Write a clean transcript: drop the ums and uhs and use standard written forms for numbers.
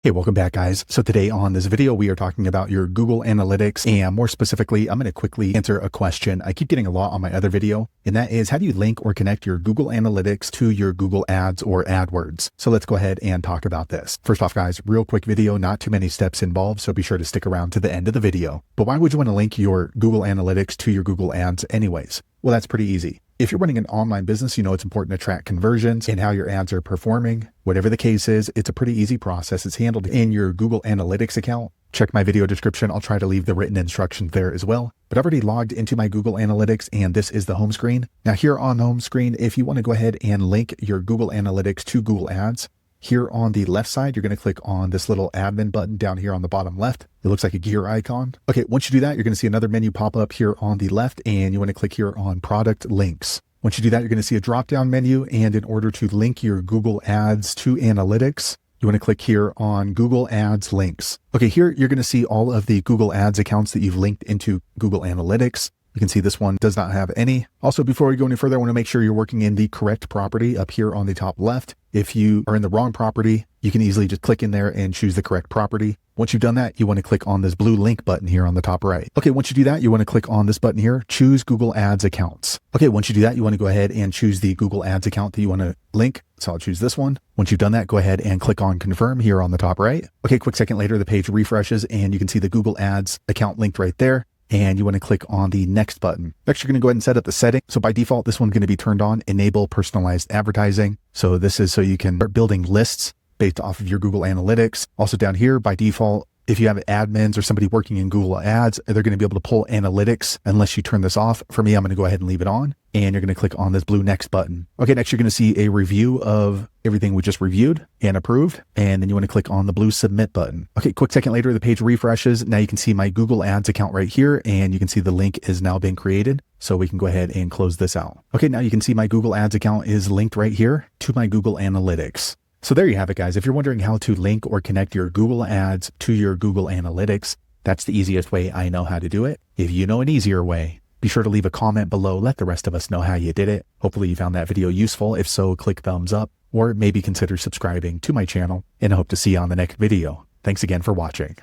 Hey, welcome back, guys. So today on this video, we are talking about your Google Analytics, and more specifically, I'm going to quickly answer a question I keep getting a lot on my other video, and that is, how do you link or connect your Google Analytics to your Google Ads or AdWords? So let's go ahead and talk about this. First off, guys, real quick video, not too many steps involved, so be sure to stick around to the end of the video. But why would you want to link your Google Analytics to your Google Ads anyways? Well, that's pretty easy. If you're running an online business, you know it's important to track conversions and how your ads are performing. Whatever the case is, it's a pretty easy process. It's handled in your Google Analytics account. Check my video description. I'll try to leave the written instructions there as well. But I've already logged into my Google Analytics, and this is the home screen. Now here on the home screen, if you want to go ahead and link your Google Analytics to Google Ads, here on the left side, you're going to click on this little admin button down here on the bottom left. It looks like a gear icon. Okay, once you do that, you're going to see another menu pop up here on the left, and you want to click here on product links. Once you do that, you're going to see a drop-down menu, and in order to link your Google Ads to Analytics, you want to click here on Google Ads links. Okay, here you're going to see all of the Google Ads accounts that you've linked into Google Analytics. You can see this one does not have any. Also, before we go any further, I want to make sure you're working in the correct property up here on the top left. If you are in the wrong property, you can easily just click in there and choose the correct property. Once you've done that, you want to click on this blue link button here on the top right. Okay, once you do that, you want to click on this button here, choose Google Ads accounts. Okay, once you do that, you want to go ahead and choose the Google Ads account that you want to link. So I'll choose this one. Once you've done that, go ahead and click on confirm here on the top right. Okay, quick second later, the page refreshes and you can see the Google Ads account linked right there. And you want to click on the next button. Next, you're going to go ahead and set up the setting. So by default, this one's going to be turned on, enable personalized advertising. So this is so you can start building lists based off of your Google Analytics. Also down here, by default, if you have admins or somebody working in Google Ads, they're going to be able to pull analytics unless you turn this off. For me, I'm going to go ahead and leave it on. And you're going to click on this blue next button. Okay, next you're going to see a review of everything we just reviewed and approved. And then you want to click on the blue submit button. Okay, quick second later, the page refreshes. Now you can see my Google Ads account right here, and you can see the link is now being created. So we can go ahead and close this out. Okay, now you can see my Google Ads account is linked right here to my Google Analytics. So there you have it, guys. If you're wondering how to link or connect your Google Ads to your Google Analytics, that's the easiest way I know how to do it. If you know an easier way, be sure to leave a comment below. Let the rest of us know how you did it. Hopefully you found that video useful. If so, click thumbs up or maybe consider subscribing to my channel, and I hope to see you on the next video. Thanks again for watching.